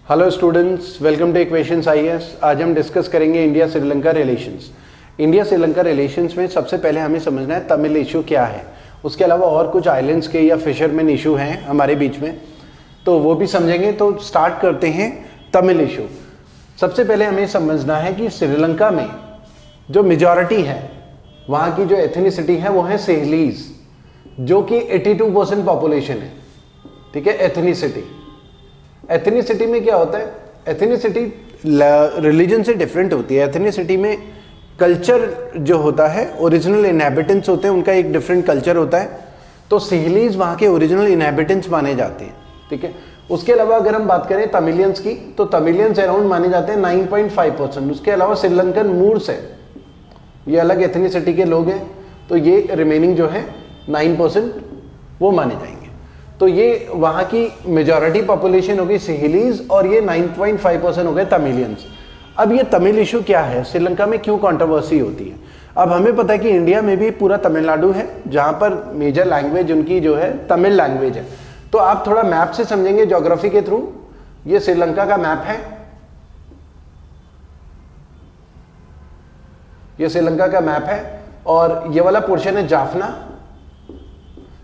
Hello students, welcome two equations IAS. आज हम discuss करेंगे India Sri Lanka relations. India Sri Lanka relations में सबसे पहले हमें समझना है तमिल इशू क्या है। उसके अलावा और कुछ आइलैंड्स के या फिशरमैन इशू हैं हमारे बीच में, तो वो भी समझेंगे। तो स्टार्ट करते हैं तमिल इशू। सबसे पहले हमें समझना है कि श्रीलंका में जो मेजॉरिटी है, वहाँ की जो एथनिसिटी है वो है सेहलीज, जो कि 82% पॉपुलेशन है। ठीक है, एथनिसिटी में क्या होता है? एथनिसिटी रिलीजन से डिफरेंट होती है। एथनिसिटी में कल्चर जो होता है, ओरिजिनल इनहैबिटेंट्स होते हैं, उनका एक डिफरेंट कल्चर होता है। तो सिहलीज वहाँ के ओरिजिनल इनहैबिटेंट्स माने जाते हैं। ठीक है, उसके अलावा अगर हम बात करें तमिलियंस की, तो तमिलियंस अराउंड माने जाते हैं 9.5%। उसके अलावा श्रीलंकन मूर्स है, ये अलग एथनिसिटी के लोग हैं, तो ये रिमेनिंग जो है 9% वो माने जाएंगे। तो ये वहाँ की मेजॉरिटी पॉपुलेशन होगी सिहलीज, और ये 9.5% हो गए तमिलियंस। अब ये तमिल इशू क्या है, श्रीलंका में क्यों कंट्रोवर्सी होती है? अब हमें पता है कि इंडिया में भी पूरा तमिलनाडु है, जहाँ पर मेजर लैंग्वेज उनकी जो है तमिल लैंग्वेज है। तो आप थोड़ा मैप से समझेंगे, ज्योग्राफी के थ्रू। ये श्रीलंका का मैप है, ये श्रीलंका का मैप है, और ये वाला पोर्शन है जाफना।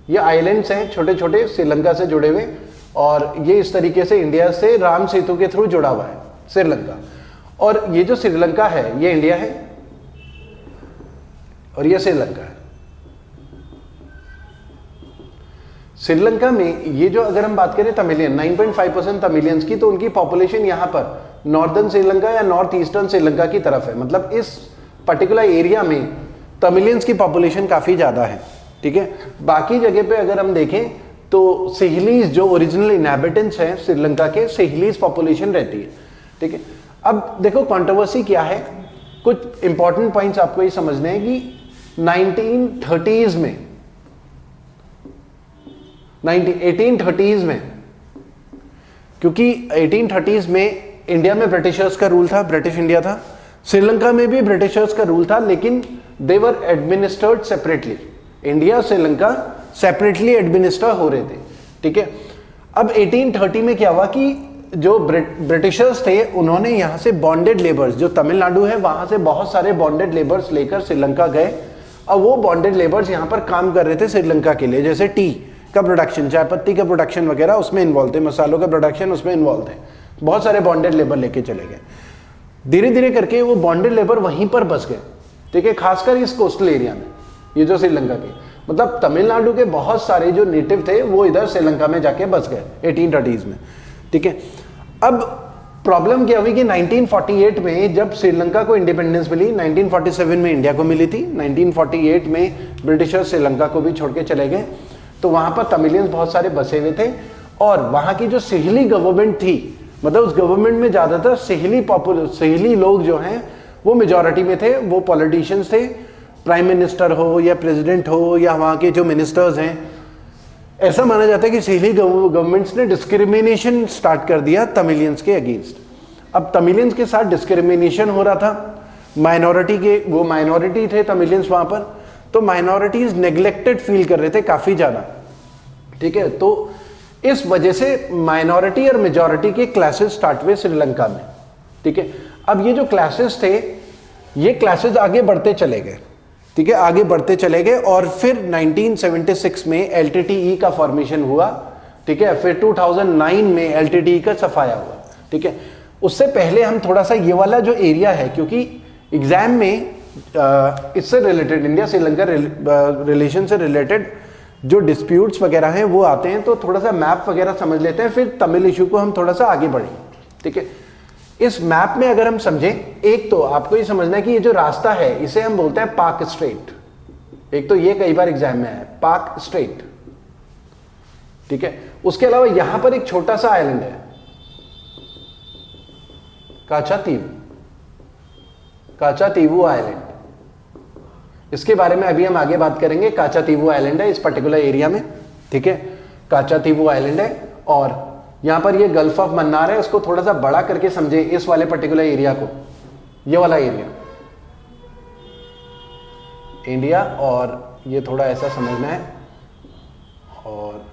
ये आइलैंड्स हैं छोटे छोटे श्रीलंका से जुड़े हुए, और ये इस तरीके से इंडिया से राम सेतु के थ्रू जुड़ा हुआ है श्रीलंका। और ये जो श्रीलंका है ये इंडिया है, और ये श्रीलंका है। श्रीलंका में ये जो अगर हम बात करें तमिलियन, 9.5% तमिलियंस की, तो उनकी पॉपुलेशन यहां पर नॉर्दर्न श्रीलंका या नॉर्थ ईस्टर्न श्रीलंका की तरफ है। मतलब इस पर्टिकुलर एरिया में तमिलियंस की पॉपुलेशन काफी ज्यादा है। ठीक है, बाकी जगह पे अगर हम देखें तो सिहलीज जो ओरिजिनल इनहैबिटेंट्स हैं श्रीलंका के, सिहलीज पॉपुलेशन रहती है। ठीक है, अब देखो कंट्रोवर्सी क्या है। कुछ इंपॉर्टेंट पॉइंट्स आपको ये समझने हैं कि 1830s में, क्योंकि 1830s में इंडिया में ब्रिटिशर्स का रूल था, ब्रिटिश इंडिया था। श्रीलंका में भी ब्रिटिशर्स का रूल था, लेकिन they were administered separately. India Sri Lanka separately administer हो रहे थे। ठीक है, अब 1830 में क्या हुआ कि जो ब्रिटिशर्स थे, उन्होंने यहां से बॉन्डेड लेबर्स, जो तमिलनाडु है वहां से बहुत सारे बॉन्डेड लेबर्स लेकर श्रीलंका गए। अब वो बॉन्डेड लेबर्स यहां पर काम कर रहे थे श्रीलंका के लिए, जैसे टी का प्रोडक्शन, चाय पत्ती का प्रोडक्शन वगैरह उसमें इन्वॉल्व थे, मसालों का प्रोडक्शन उसमें इन्वॉल्व थे। बहुत सारे बॉन्डेड लेबर लेके चले गए। धीरे धीरे करके वो बॉन्डेड लेबर वहीं पर बस गए। ठीक है, खासकर इस कोस्टल एरिया में, ये जो श्रीलंका के, मतलब तमिलनाडु के बहुत सारे जो नेटिव थे वो इधर श्रीलंका में जाके बस गए 1830s में। ठीक है, अब प्रॉब्लम क्या हुई कि 1948 में जब श्रीलंका को इंडिपेंडेंस मिली, 1947 में इंडिया को मिली थी, 1948 में ब्रिटिशर्स श्रीलंका को भी छोड़ के चले गए। तो वहां पर तमिलियंस बहुत सारे बसे हुए थे, और वहां की जो सिहली गवर्नमेंट थी, मतलब उस गवर्नमेंट में ज्यादातर सिहली लोग जो हैं वो मेजॉरिटी में थे। वो पॉलिटिशियंस थे, प्राइम मिनिस्टर हो या प्रेसिडेंट हो या वहाँ के जो मिनिस्टर्स हैं। ऐसा माना जाता है कि सिहली गवर्नमेंट्स ने डिस्क्रिमिनेशन स्टार्ट कर दिया तमिलियंस के अगेंस्ट। अब तमिलियंस के साथ डिस्क्रिमिनेशन हो रहा था, माइनॉरिटी के, वो माइनॉरिटी थे तमिलियंस वहाँ पर, तो माइनॉरिटीज नेग्लेक्टेड फील कर रहे थे काफ़ी ज़्यादा। ठीक है, तो इस वजह से माइनॉरिटी और मेजॉरिटी के क्लासेस स्टार्ट हुए श्रीलंका में। ठीक है, अब ये जो क्लासेस थे, ये क्लासेस आगे बढ़ते चले गए। ठीक है, आगे बढ़ते चले गए, और फिर 1976 में LTTE का फॉर्मेशन हुआ। ठीक है, फिर 2009 में LTTE का सफाया हुआ। ठीक है, उससे पहले हम थोड़ा सा ये वाला जो एरिया है, क्योंकि एग्जाम में इससे रिलेटेड, इंडिया श्रीलंका रिलेशन से रिलेटेड जो डिस्प्यूट्स वगैरह हैं वो आते हैं, तो थोड़ा सा मैप वगैरह समझ लेते हैं, फिर तमिल इशू को हम थोड़ा सा आगे बढ़ेंगे। ठीक है, इस मैप में अगर हम समझें, एक तो आपको ये समझना है कि ये जो रास्ता है इसे हम बोलते हैं पाक स्ट्रेट। एक तो ये कई बार एग्जाम में है, पाक स्ट्रेट। ठीक है, उसके अलावा यहां पर एक छोटा सा आइलैंड है, काचातीवू आइलैंड। इसके बारे में अभी हम आगे बात करेंगे। काचातीवू आइलैंड है इस पर्टिकुलर एरिया में। ठीक है, काचातीवू आइलैंड है, और यहां पर ये गल्फ ऑफ मन्नार है। उसको थोड़ा सा बड़ा करके समझे, इस वाले पर्टिकुलर एरिया को, ये वाला एरिया इंडिया, और ये थोड़ा ऐसा समझना है, और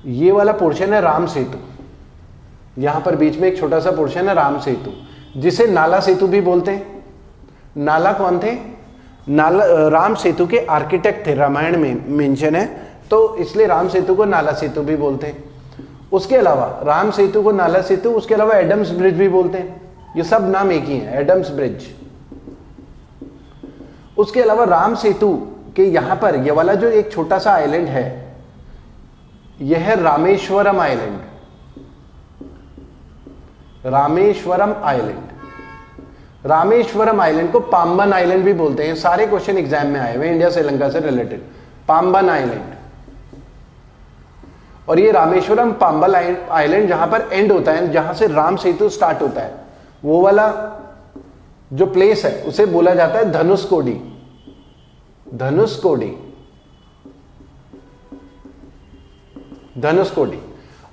ये वाला पोर्शन है राम सेतु, यहां पर बीच में एक छोटा सा पोर्शन है राम सेतु, जिसे नाला सेतु भी बोलते हैं। नाला कौन थे? नाला राम सेतु के आर्किटेक्ट थे, रामायण में मेंशन है, तो इसलिए राम सेतु को नाला सेतु भी बोलते हैं। उसके अलावा राम सेतु को नाला सेतु, उसके अलावा एडम्स ब्रिज भी बोलते हैं। ये सब नाम एक ही है, एडम्स ब्रिज। उसके अलावा राम सेतु के यहां पर ये वाला जो एक छोटा सा आइलैंड है, यह है Rameswaram island. Rameswaram island, Rameswaram island को पाम्बन आइलैंड भी बोलते हैं। सारे क्वेश्चन एग्जाम में आए हुए इंडिया श्रीलंका से रिलेटेड। पाम्बन आइलैंड, और ये रामेश्वरम पाम्बन आइलैंड जहां पर एंड होता है, जहां से राम सेतु स्टार्ट होता है, वो वाला जो प्लेस है उसे बोला जाता है धनुषकोडी। धनुषकोडी, धनुषकोडी।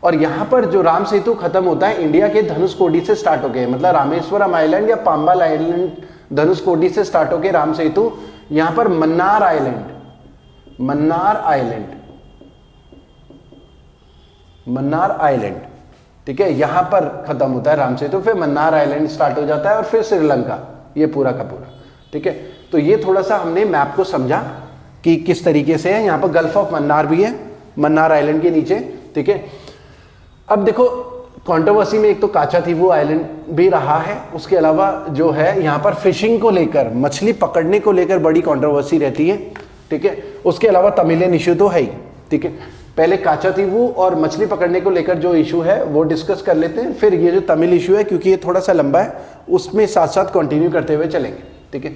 और यहां पर जो राम सेतु खत्म होता है इंडिया के धनुषकोडी से स्टार्ट होके, मतलब रामेश्वरम आइलैंड या पाम्बन आइलैंड धनुषकोडी से स्टार्ट होके राम सेतु यहां पर Mannar island, Mannar island, Mannar island, ठीक है, यहां पर खत्म होता है राम सेतु, फिर मन्नार आइलैंड स्टार्ट हो जाता है और फिर श्रीलंका, ये पूरा का पूरा। ठीक है, तो ये थोड़ा सा हमने मैप को समझा कि किस तरीके से है। यहां पर गल्फ ऑफ मन्नार भी है, मन्नार आइलैंड के नीचे। ठीक है, अब देखो कंट्रोवर्सी में एक तो काचातीवू आइलैंड भी रहा है, उसके अलावा जो है यहां पर फिशिंग को लेकर, मछली पकड़ने को लेकर बड़ी कंट्रोवर्सी रहती है। ठीक है, उसके अलावा तमिलियन इश्यू तो है ही। ठीक है, पहले काचातीवू और मछली पकड़ने को लेकर जो इशू है वो डिस्कस कर लेते हैं, फिर ये जो तमिल इशू है क्योंकि ये थोड़ा सा लंबा है उसमें साथ साथ कंटिन्यू करते हुए चलेंगे। ठीक है,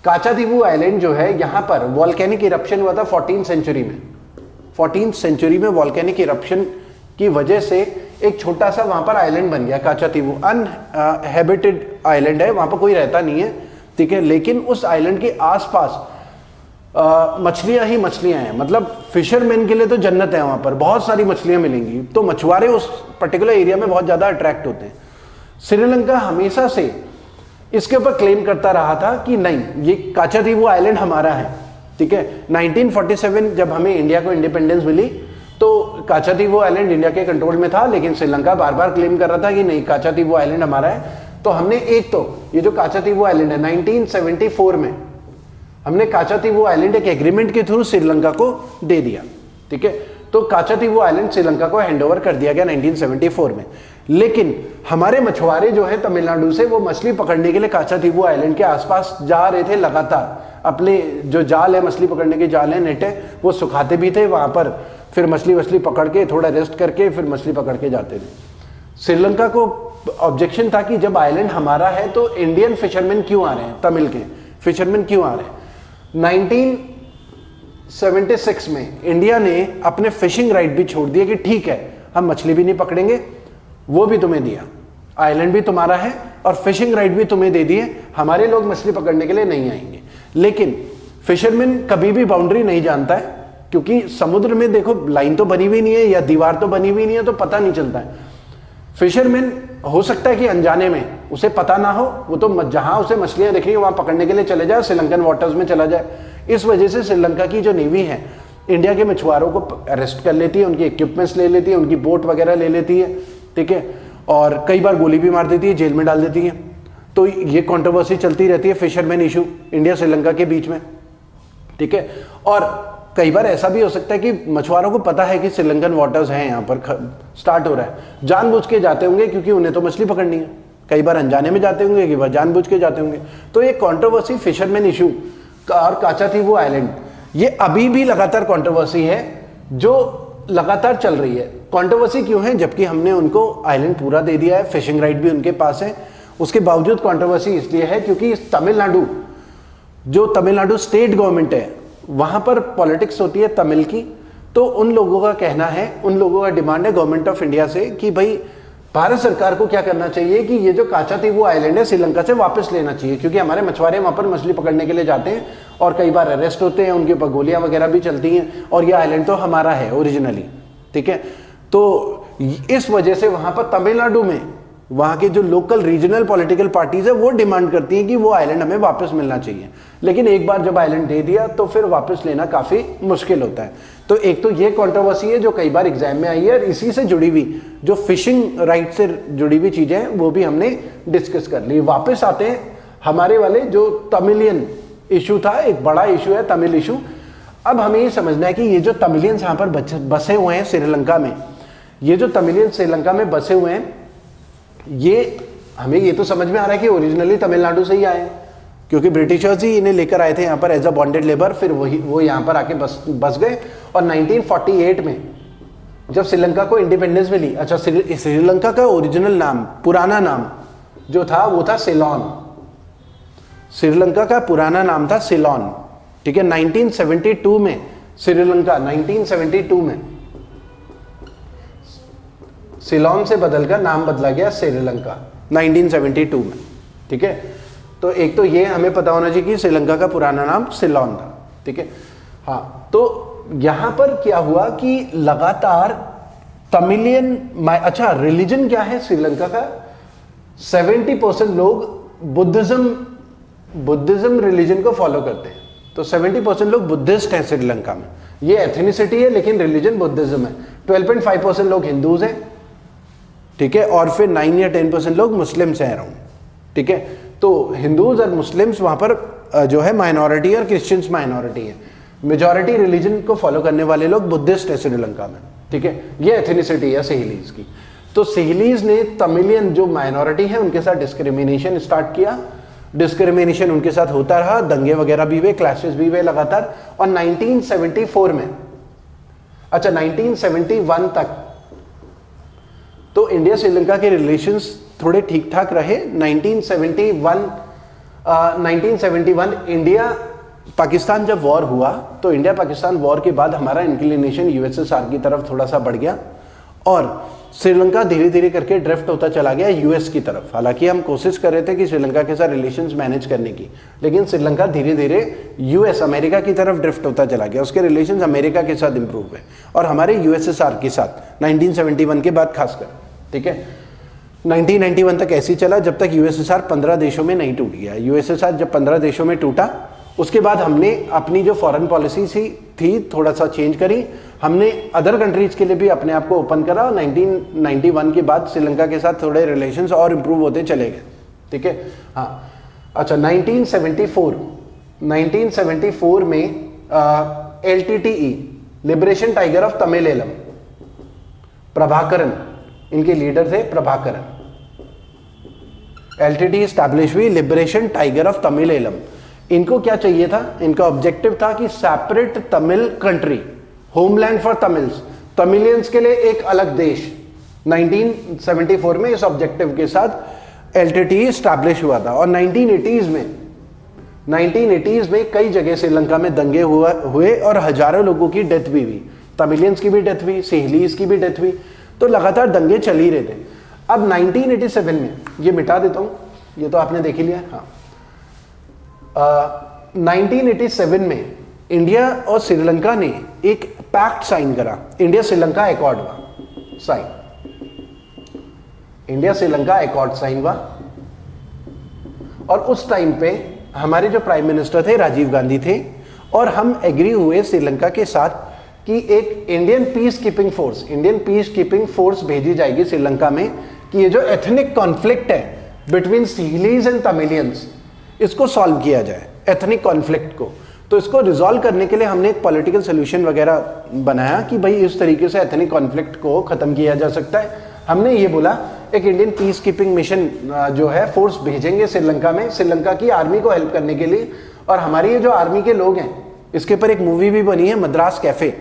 काचातीवू आइलैंड जो है यहाँ पर वॉल्केनिक इरप्शन हुआ था 14th सेंचुरी में। 14th सेंचुरी में वॉल्केनिक इरप्शन की वजह से एक छोटा सा वहां पर आइलैंड बन गया काचातीवू। अनहैबिटेड आइलैंड है, वहां पर कोई रहता नहीं है। ठीक है, लेकिन उस आइलैंड के आसपास मछलियां ही मछलियां हैं, मतलब फिशरमैन के लिए तो जन्नत है, वहां पर बहुत सारी मछलियां मिलेंगी, तो मछुआरे उस पर्टिकुलर एरिया में बहुत ज्यादा अट्रैक्ट होते हैं। श्रीलंका हमेशा से इसके ऊपर क्लेम करता रहा था कि नहीं, ये काचातीवू आइलैंड हमारा है। ठीक है, 1947 जब हमें इंडिया को इंडिपेंडेंस मिली तो काचातीवू आइलैंड इंडिया के कंट्रोल में था, लेकिन श्रीलंका बार बार क्लेम कर रहा था कि नहीं, काचातीवू आइलैंड हमारा है। तो हमने एक तो ये जो काचातीवू आइलैंड है 1974 में हमने काचातीवू आइलैंड एक एग्रीमेंट के थ्रू श्रीलंका को दे दिया। ठीक है, तो काचातीवू आइलैंड श्रीलंका को हैंडओवर कर दिया गया 1974 में। लेकिन हमारे मछुआरे जो है तमिलनाडु से, वो मछली पकड़ने के लिए काचातीवू आइलैंड के आसपास जा रहे थे लगातार। अपने जो जाल है, मछली पकड़ने के जाल है, नेट है, वो सुखाते भी थे वहां पर, फिर मछली पकड़ के थोड़ा रेस्ट करके फिर मछली पकड़ के जाते थे। श्रीलंका को ऑब्जेक्शन था कि जब आइलैंड हमारा है तो इंडियन फिशरमैन क्यों आ रहे हैं, तमिल के फिशरमैन क्यों आ रहे हैं। 1976 में इंडिया ने अपने फिशिंग राइट भी छोड़ दिए कि ठीक है, हम मछली भी नहीं पकड़ेंगे, वो भी तुम्हें दिया, आइलैंड भी तुम्हारा है और फिशिंग राइट भी तुम्हें दे दिए, हमारे लोग मछली पकड़ने के लिए नहीं आएंगे। लेकिन फिशरमैन कभी भी बाउंड्री नहीं जानता है, क्योंकि समुद्र में देखो लाइन तो बनी हुई नहीं है या दीवार तो बनी हुई नहीं है, तो पता नहीं चलता है। फिशरमैन हो सकता है कि अनजाने में उसे पता ना हो, वो तो जहां उसे मछलियां दिख रही है वहां पकड़ने के लिए चले जाए, श्रीलंकन वाटर्स में चला जाए। इस वजह से श्रीलंका की जो नेवी है इंडिया के मछुआरों को अरेस्ट कर लेती है, उनकी इक्विपमेंट्स ले लेती है, उनकी बोट वगैरह ले लेती है। ठीक है, और कई बार गोली भी मार देती है, जेल में डाल देती है। तो ये कंट्रोवर्सी चलती रहती है फिशरमैन इशू इंडिया श्रीलंका के बीच में। ठीक है, और कई बार ऐसा भी हो सकता है कि मछुआरों को पता है कि श्रीलंकन वाटर्स हैं, यहाँ पर स्टार्ट हो रहा है, जानबूझ के जाते होंगे क्योंकि उन्हें तो मछली पकड़नी है। कई बार अनजाने में जाते होंगे, कई बार जानबूझ के जाते होंगे। तो ये कंट्रोवर्सी फिशरमैन इशू और काचातीवू आइलैंड, ये अभी भी लगातार कंट्रोवर्सी है जो लगातार चल रही है। कंट्रोवर्सी क्यों है, जबकि हमने उनको आइलैंड पूरा दे दिया है, फिशिंग राइट भी उनके पास है, उसके बावजूद कंट्रोवर्सी इसलिए है क्योंकि तमिलनाडु, जो तमिलनाडु स्टेट गवर्नमेंट है, वहां पर पॉलिटिक्स होती है तमिल की। तो उन लोगों का कहना है, उन लोगों का डिमांड है गवर्नमेंट ऑफ इंडिया से कि भाई भारत सरकार को क्या करना चाहिए कि ये जो काचातीवू आइलैंड है श्रीलंका से वापस लेना चाहिए, क्योंकि हमारे मछुआरे वहां पर मछली पकड़ने के लिए जाते हैं और कई बार अरेस्ट होते हैं, उनके ऊपर गोलियां वगैरह भी चलती हैं, और ये आइलैंड तो हमारा है ओरिजिनली। ठीक है, तो इस वजह से वहां पर तमिलनाडु में वहाँ के जो लोकल रीजनल पॉलिटिकल पार्टीज है वो डिमांड करती हैं कि वो आइलैंड हमें वापस मिलना चाहिए। लेकिन एक बार जब आइलैंड दे दिया तो फिर वापस लेना काफ़ी मुश्किल होता है। तो एक तो ये कंट्रोवर्सी है जो कई बार एग्जाम में आई है, और इसी से जुड़ी हुई जो फिशिंग राइट से जुड़ी हुई चीज़ें हैं वो भी हमने डिस्कस कर ली। वापस आते हैं हमारे वाले जो तमिलियन इशू था, एक बड़ा इशू है तमिल इशू। अब हमें ये समझना है कि ये जो तमिलियंस यहाँ पर बसे हुए हैं श्रीलंका में, ये जो तमिलियंस श्रीलंका में बसे हुए हैं, ये हमें ये तो समझ में आ रहा है कि ओरिजिनली तमिलनाडु से ही आए हैं, क्योंकि ब्रिटिशर्स ही इन्हें लेकर आए थे यहाँ पर एज अ बॉन्डेड लेबर, फिर वो यहाँ पर आके बस गए। और 1948 में जब श्रीलंका को इंडिपेंडेंस मिली, अच्छा श्रीलंका का ओरिजिनल नाम, पुराना नाम जो था वो था सिलोन। श्रीलंका का पुराना नाम था सिलोन, ठीक है। 1972 में श्रीलंका 1972 में सिलोन से बदलकर नाम बदला गया श्रीलंका 1972 में, ठीक है। तो एक तो ये हमें पता होना चाहिए कि श्रीलंका का पुराना नाम सिलोन था, ठीक है। हाँ, तो यहां पर क्या हुआ कि लगातार तमिलियन, अच्छा रिलीजन क्या है श्रीलंका का, 70% लोग बुद्धिज्म रिलीजन को फॉलो करते हैं। तो 70% लोग बुद्धिस्ट हैं श्रीलंका में, ये एथनिसिटी है लेकिन रिलीजन बुद्धिज्म है। 12.5% लोग हिंदूज हैं, ठीक है, और फिर 9 या 10% लोग मुस्लिम्स हैं अराउंड, ठीक है। तो हिंदूज और मुस्लिम्स वहां पर जो है माइनॉरिटी है और क्रिश्चियंस माइनॉरिटी है। मेजॉरिटी रिलीजन को फॉलो करने वाले लोग बुद्धिस्ट है श्रीलंका में, ठीक है। ये एथनिसिटी है सिहलीज की। तो सिहलीज ने तमिलियन जो माइनॉरिटी है उनके साथ डिस्क्रिमिनेशन स्टार्ट किया। डिस्क्रिमिनेशन उनके साथ होता रहा, दंगे वगैरह भी हुए, क्लैशेस भी हुए लगातार। और 1974 में, अच्छा 1971 तक तो इंडिया श्रीलंका के रिलेशंस थोड़े ठीक ठाक रहे। 1971 इंडिया पाकिस्तान जब वॉर हुआ तो इंडिया पाकिस्तान वॉर के बाद हमारा इंक्लिनेशन यूएसएसआर की तरफ थोड़ा सा बढ़ गया और श्रीलंका धीरे धीरे करके ड्रिफ्ट होता चला गया यूएस की तरफ। हालांकि हम कोशिश कर रहे थे कि श्रीलंका के साथ रिलेशंस मैनेज करने की, लेकिन श्रीलंका धीरे धीरे यूएस अमेरिका की तरफ ड्रिफ्ट होता चला गया। उसके रिलेशंस अमेरिका के साथ इंप्रूव हुए और हमारे यूएसएसआर के साथ 1971 के बाद खासकर, ठीक है। 1991 तक ऐसे ही चला जब तक यूएसएसआर 15 देशों में नहीं टूट गया। यूएसएसआर जब 15 देशों में टूटा उसके बाद हमने अपनी जो फॉरेन पॉलिसी थी थोड़ा सा चेंज करी। हमने अदर कंट्रीज के लिए भी अपने आप को ओपन करा। 1991 के बाद श्रीलंका के साथ थोड़े रिलेशंस और इम्प्रूव होते चले गए, ठीक है। हाँ, अच्छा 1974 में LTTE liberation tiger of Tamil Eelam, Prabhakaran इनके लीडर थे, प्रभाकरन। LTTE स्टैब्लिश हुई, लिबरेशन टाइगर ऑफ तमिलेलम। इनको क्या चाहिए था, इनका ऑब्जेक्टिव था कि separate Tamil country, homeland for Tamils, Tamilians के लिए एक अलग देश। 1974 में इस ऑब्जेक्टिव के साथ LTTE स्टैब्लिश हुआ था। और 1980s में कई जगह श्रीलंका में दंगे हुए और हजारों लोगों की डेथ भी हुई। तमिलियंस की भी डेथ हुई, सिहलीज की भी डेथ हुई, तो लगातार दंगे चल ही रहे थे। अब 1987 में, ये मिटा देता हूं, ये तो आपने देख ही लिया। हाँ, 1987 में इंडिया और श्रीलंका ने एक पैक्ट साइन करा, इंडिया श्रीलंका एकॉर्ड हुआ sign, India Sri Lanka accord sign हुआ। और उस टाइम पे हमारे जो प्राइम मिनिस्टर थे राजीव गांधी थे, और हम एग्री हुए श्रीलंका के साथ कि एक इंडियन पीस कीपिंग फोर्स भेजी जाएगी श्रीलंका में, कि ये जो एथनिक कॉन्फ्लिक्ट है बिटवीन सिहलीज एंड तमिलियंस, इसको सॉल्व किया जाए, एथनिक कॉन्फ्लिक्ट को। तो इसको रिजॉल्व करने के लिए हमने एक पॉलिटिकल सोल्यूशन वगैरह बनाया कि भाई इस तरीके से एथनिक कॉन्फ्लिक्ट को खत्म किया जा सकता है। हमने ये बोला एक इंडियन पीस कीपिंग मिशन जो है फोर्स भेजेंगे श्रीलंका में, श्रीलंका की आर्मी को हेल्प करने के लिए। और हमारी ये जो आर्मी के लोग हैं, इसके ऊपर एक मूवी भी बनी है, मद्रास कैफे।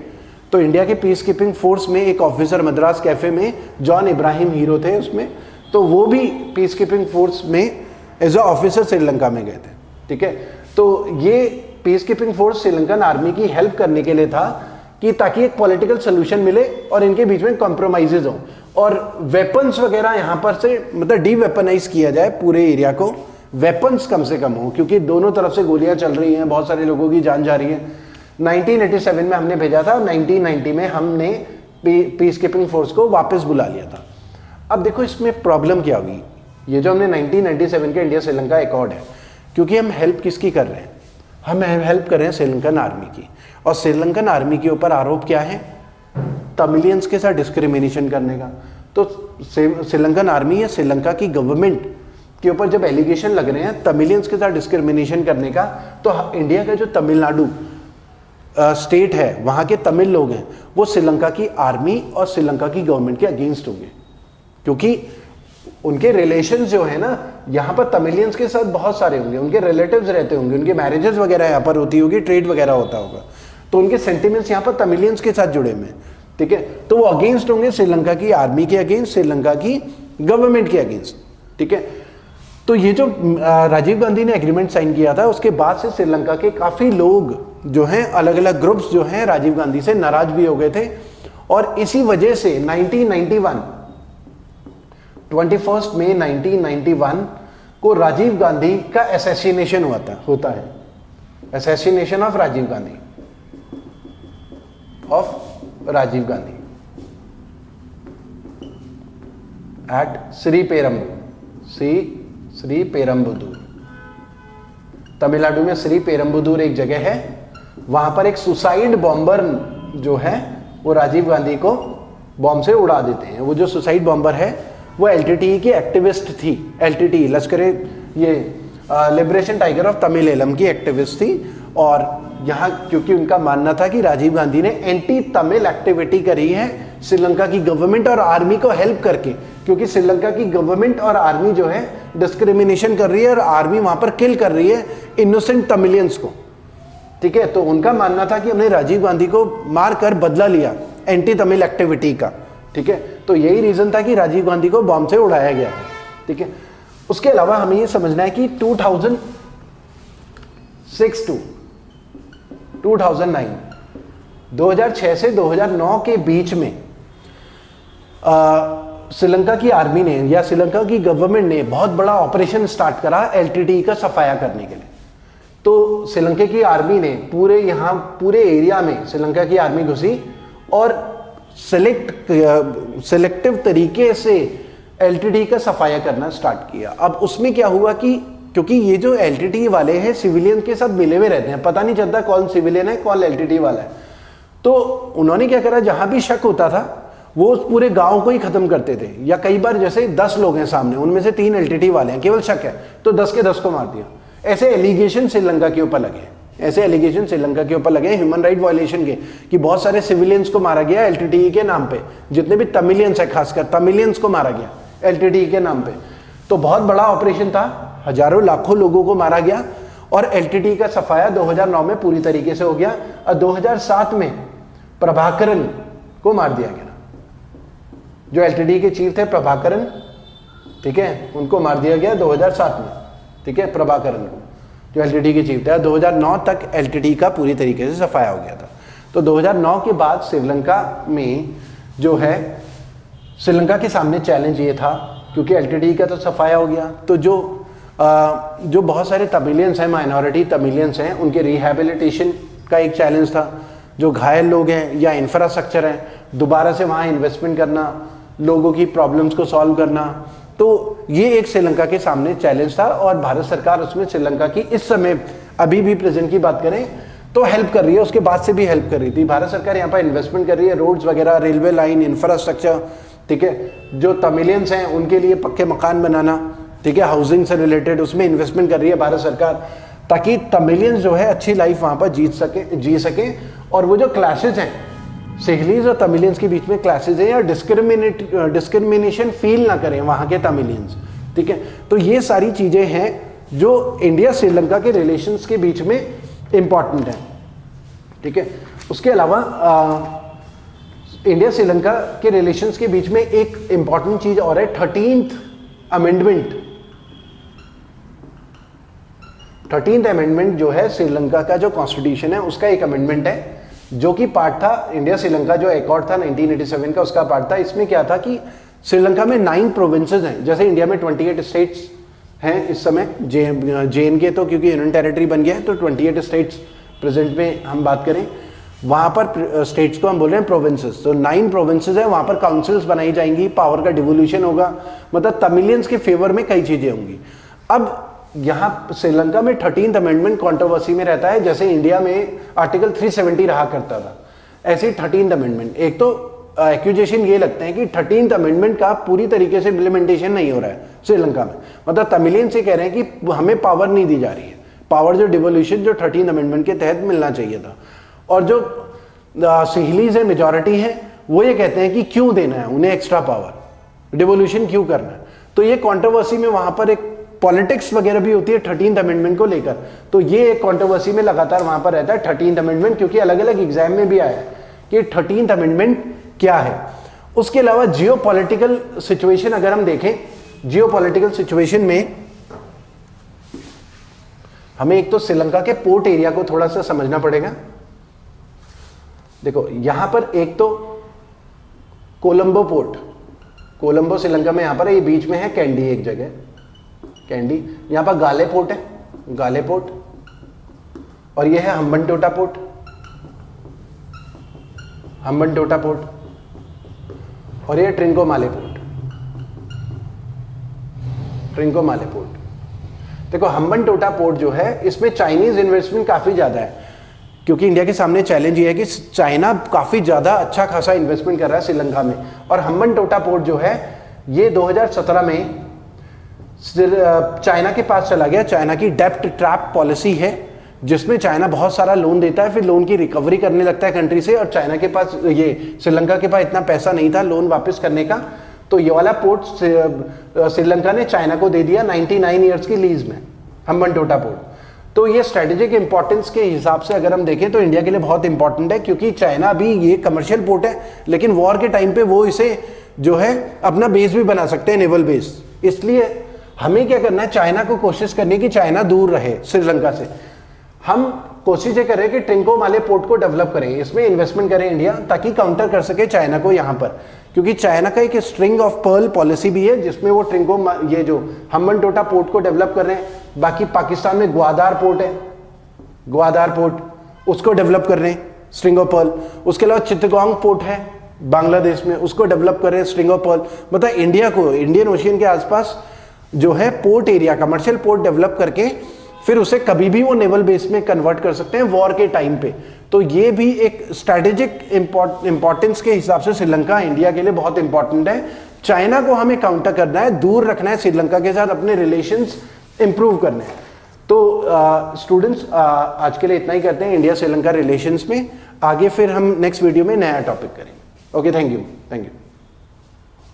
तो इंडिया की पीस कीपिंग फोर्स में एक ऑफिसर मद्रास कैफे में जॉन इब्राहिम हीरो थे उसमें, तो वो भी पीस कीपिंग फोर्स में एज अ ऑफिसर श्रीलंका में गए थे, ठीक है। तो ये peace keeping force Sri Lankan army की हेल्प करने के लिए था कि ताकि एक पॉलिटिकल सोल्यूशन मिले और इनके बीच में कॉम्प्रोमाइजेज हो और वेपन्स वगैरह यहाँ पर से मतलब डी वेपनाइज किया जाए पूरे एरिया को, वेपन्स कम से कम हो, क्योंकि दोनों तरफ से गोलियां चल रही हैं, बहुत सारे लोगों की जान जा रही है। 1987 में हमने भेजा था और 1990 में हमने पीस कीपिंग फोर्स को वापस बुला लिया था। अब देखो इसमें प्रॉब्लम क्या हुई, ये जो हमने 1997 के इंडिया श्रीलंका एकॉर्ड है, क्योंकि हम हेल्प किसकी कर रहे हैं, हम हेल्प कर रहे हैं श्रीलंकन आर्मी की, और श्रीलंकन आर्मी के ऊपर आरोप क्या है, तमिलियंस के साथ डिस्क्रिमिनेशन करने का। तो श्रीलंकन आर्मी या श्रीलंका की गवर्नमेंट के ऊपर जब एलिगेशन लग रहे हैं तमिलियंस के साथ डिस्क्रिमिनेशन करने का, तो इंडिया का जो तमिलनाडु स्टेट है वहाँ के तमिल लोग हैं वो श्रीलंका की आर्मी और श्रीलंका की गवर्नमेंट के अगेंस्ट होंगे, क्योंकि उनके रिलेशंस जो है ना यहाँ पर तमिलियंस के साथ बहुत सारे होंगे, उनके रिलेटिव्स रहते होंगे, उनके मैरिजेस वगैरह यहाँ पर होती होगी, ट्रेड वगैरह होता होगा, तो उनके सेंटिमेंट्स यहाँ पर तमिलियंस के साथ जुड़े हुए हैं, ठीक है। तो वो अगेंस्ट होंगे श्रीलंका की आर्मी के अगेंस्ट, श्रीलंका की गवर्नमेंट के अगेंस्ट, ठीक है। तो ये जो राजीव गांधी ने एग्रीमेंट साइन किया था उसके बाद से श्रीलंका के काफ़ी लोग जो हैं, अलग अलग ग्रुप्स जो हैं, राजीव गांधी से नाराज भी हो गए थे, और इसी वजह से 1991 21 मई 1991 को राजीव गांधी का असैसिनेशन होता है, assassination of Rajiv Gandhi, at Sri Perumbudur, Tamil Nadu में श्री पेरम्बुदूर एक जगह है, वहां पर एक सुसाइड बॉम्बर जो है वो राजीव गांधी को बॉम्ब से उड़ा देते हैं। वो जो सुसाइड बॉम्बर है वो एलटीटीई की एक्टिविस्ट थी, एलटीटीई लश्करे ये लिबरेशन टाइगर ऑफ तमिल की एक्टिविस्ट थी, और यहाँ क्योंकि उनका मानना था कि राजीव गांधी ने एंटी तमिल एक्टिविटी करी है श्रीलंका की गवर्नमेंट और आर्मी को हेल्प करके, क्योंकि श्रीलंका की गवर्नमेंट और आर्मी जो है डिस्क्रिमिनेशन कर रही है और आर्मी वहां पर किल कर रही है इनोसेंट तमिलियंस को, ठीक है। तो उनका मानना था कि हमने राजीव गांधी को मार कर बदला लिया एंटी तमिल एक्टिविटी का, ठीक है। तो यही रीजन था कि राजीव गांधी को बॉम्ब से उड़ाया गया, ठीक है। उसके अलावा हमें ये समझना है कि 2006 टू 2009, 2006 से 2009 के बीच में श्रीलंका की आर्मी ने या श्रीलंका की गवर्नमेंट ने बहुत बड़ा ऑपरेशन स्टार्ट करा एलटीटीई का सफाया करने के लिए। तो श्रीलंका की आर्मी ने पूरे एरिया में श्रीलंका की आर्मी घुसी और सिलेक्टिव तरीके से एलटीटीई का सफाया करना स्टार्ट किया। अब उसमें क्या हुआ कि क्योंकि ये जो एलटीटीई वाले हैं सिविलियन के साथ मिले हुए रहते हैं, पता नहीं चलता कौन सिविलियन है कौन एलटीटीई वाला है, तो उन्होंने क्या करा, जहां भी शक होता था वो उस पूरे गांव को ही खत्म करते थे, या कई बार जैसे 10 लोग हैं सामने, उनमें से 3 एलटीटीई वाले हैं, केवल शक है तो 10 के 10 को मार दिया। ऐसे एलिगेशन श्रीलंका के ऊपर लगे, ऐसे एलिगेशन श्रीलंका के ऊपर लगे ह्यूमन राइट वायलेशन के, कि बहुत सारे सिविलियंस को मारा गया एलटीटीई के नाम पे, जितने भी तमिलियंस है खासकर तमिलियंस को मारा गया एलटीटीई के नाम पे। तो बहुत बड़ा ऑपरेशन था, हजारों लाखों लोगों को मारा गया, और एलटीटीई का सफाया 2009 में पूरी तरीके से हो गया, और 2007 में प्रभाकरन को मार दिया गया, जो एलटीटीई के चीफ थे प्रभाकरन, ठीक है, उनको मार दिया गया 2007 में, ठीक है, प्रभाकरन को जो एलटीटीई के चीफ थे। 2009 तक एलटीटीई का पूरी तरीके से सफाया हो गया था। तो 2009 के बाद श्रीलंका में जो है, श्रीलंका के सामने चैलेंज ये था, क्योंकि एलटीटीई का तो सफाया हो गया, तो जो बहुत सारे तमिलियंस हैं, माइनॉरिटी तमिलियंस हैं, उनके रिहैबिलिटेशन का एक चैलेंज था। जो घायल लोग हैं या इंफ्रास्ट्रक्चर है, दोबारा से वहाँ इन्वेस्टमेंट करना, लोगों की प्रॉब्लम्स को सॉल्व करना, तो ये एक श्रीलंका के सामने चैलेंज था, और भारत सरकार उसमें श्रीलंका की इस समय अभी भी प्रेजेंट की बात करें तो हेल्प कर रही है, उसके बाद से भी हेल्प कर रही थी। भारत सरकार यहाँ पर इन्वेस्टमेंट कर रही है, रोड्स वगैरह, रेलवे लाइन, इंफ्रास्ट्रक्चर, ठीक है। जो तमिलियंस हैं उनके लिए पक्के मकान बनाना, ठीक है, हाउसिंग से रिलेटेड, उसमें इन्वेस्टमेंट कर रही है भारत सरकार, ताकि तमिलियंस जो है अच्छी लाइफ वहाँ पर जी सके। और वो जो क्लैशेज हैं सिहलीज और तमिलियंस के बीच में क्लैशेज हैं, या डिस्क्रिमिनेशन फील ना करें वहाँ के तमिलियंस, ठीक है। तो ये सारी चीज़ें हैं जो इंडिया श्रीलंका के रिलेशंस के बीच में इम्पॉर्टेंट है, ठीक है। उसके अलावा इंडिया श्रीलंका के रिलेशंस के बीच में एक इंपॉर्टेंट चीज और है, 13th अमेंडमेंट जो है श्रीलंका का जो कॉन्स्टिट्यूशन है उसका एक अमेंडमेंट है, जो कि पार्ट था इंडिया श्रीलंका जो एकॉर्ड था 1987 का, उसका पार्ट था। इसमें क्या था कि श्रीलंका में 9 प्रोविंसेस हैं, जैसे इंडिया में 28 स्टेट्स हैं इस समय, JNK तो क्योंकि यूनियन टेरिटरी बन गया है तो 28 स्टेट्स प्रेजेंट में हम बात करें, वहां पर स्टेट्स को हम बोल रहे हैं प्रोविंसेस, तो 9 प्रोविंसेस है, वहां पर काउंसिल्स बनाई जाएंगी, पावर का डिवोल्यूशन होगा, मतलब तमिलियंस के फेवर में कई चीजें होंगी। अब यहाँ श्रीलंका में 13th अमेंडमेंट कंट्रोवर्सी में रहता है, जैसे इंडिया में आर्टिकल 370 रहा करता था, ऐसे 13th अमेंडमेंट। एक तो एक्यूजेशन ये लगते हैं कि 13th अमेंडमेंट का पूरी तरीके से इम्प्लीमेंटेशन नहीं हो रहा है श्रीलंका में, मतलब तमिलियन से कह रहे हैं कि हमें पावर नहीं दी जा रही है, पावर जो डिवोल्यूशन जो 13th अमेंडमेंट के तहत मिलना चाहिए था। और जो सिहलीज है, मेजॉरिटी है, वो ये कहते हैं कि क्यों देना है उन्हें एक्स्ट्रा पावर, डिवोल्यूशन क्यों करना है। तो ये कंट्रोवर्सी में वहां पर एक पॉलिटिक्स वगैरह भी होती है 13th अमेंडमेंट को लेकर, तो ये एक कंट्रोवर्सी में लगातार वहां पर रहता है 13th अमेंडमेंट, क्योंकि अलग अलग एग्जाम में भी आया है कि 13th अमेंडमेंट क्या है। उसके अलावा जियो पॉलिटिकल सिचुएशन अगर हम देखें, जियो पॉलिटिकल सिचुएशन में हमें एक तो श्रीलंका के पोर्ट एरिया को थोड़ा सा समझना पड़ेगा। देखो यहां पर एक तो कोलंबो पोर्ट, कोलंबो श्रीलंका में यहां पर ये बीच में है कैंडी, एक जगह कैंडी, यहां पर गाले पोर्ट है, गाले पोर्ट, और ये है हम्बनटोटा पोर्ट, हम्बनटोटा पोर्ट, और ये ट्रिंकोमाले पोर्ट, ट्रिंकोमाले पोर्ट। देखो हम्बनटोटा पोर्ट जो है इसमें चाइनीज इन्वेस्टमेंट काफी ज्यादा है, क्योंकि इंडिया के सामने चैलेंज ये है कि चाइना काफी ज्यादा अच्छा खासा इन्वेस्टमेंट कर रहा है श्रीलंका में। और हम्बनटोटा पोर्ट जो है ये 2017 में चाइना के पास चला गया। चाइना की डेप्ट ट्रैप पॉलिसी है जिसमें चाइना बहुत सारा लोन देता है, फिर लोन की रिकवरी करने लगता है कंट्री से, और चाइना के पास, ये श्रीलंका के पास इतना पैसा नहीं था लोन वापस करने का, तो ये वाला पोर्ट श्रीलंका ने चाइना को दे दिया 99 ईयर्स की लीज में, हम्बनटोटा पोर्ट। तो ये स्ट्रेटेजिक इंपॉर्टेंस के हिसाब से अगर हम देखें तो इंडिया के लिए बहुत इंपॉर्टेंट है, क्योंकि चाइना अभी ये कमर्शियल पोर्ट है, लेकिन वॉर के टाइम पे वो इसे जो है अपना बेस भी बना सकते हैं, नेवल बेस। इसलिए हमें क्या करना है, चाइना को कोशिश करनी कि चाइना दूर रहे श्रीलंका से। हम कोशिश ये करें कि ट्रिंकोमाले पोर्ट को डेवलप करें, इसमें इन्वेस्टमेंट करें इंडिया, ताकि काउंटर कर सके चाइना को यहाँ पर, क्योंकि चाइना का एक स्ट्रिंग ऑफ पर्ल पॉलिसी भी है जिसमें वो ये जो हम्बनटोटा पोर्ट को डेवलप कर रहे हैं। बाकी पाकिस्तान में ग्वादार पोर्ट है, ग्वादार पोर्ट, उसको डेवलप कर रहे हैं, स्ट्रिंग ऑफ पर्ल। उसके अलावा चित्तगोंग पोर्ट है बांग्लादेश में, उसको डेवलप कर रहे हैं, स्ट्रिंग ऑफ पर्ल। मतलब इंडिया को इंडियन ओशियन के आसपास जो है port area, commercial port develop करके फिर उसे कभी भी वो नेवल बेस में कन्वर्ट कर सकते हैं वॉर के टाइम पे। तो ये भी एक स्ट्रेटेजिक इंपॉर्टेंस के हिसाब से श्रीलंका इंडिया के लिए बहुत इंपॉर्टेंट है। चाइना को हमें काउंटर करना है, दूर रखना है श्रीलंका के साथ, अपने रिलेशंस इंप्रूव करने हैं। तो स्टूडेंट्स आज के लिए इतना ही करते हैं इंडिया श्रीलंका रिलेशंस में। आगे फिर हम नेक्स्ट वीडियो में नया टॉपिक करेंगे। Okay, thank you.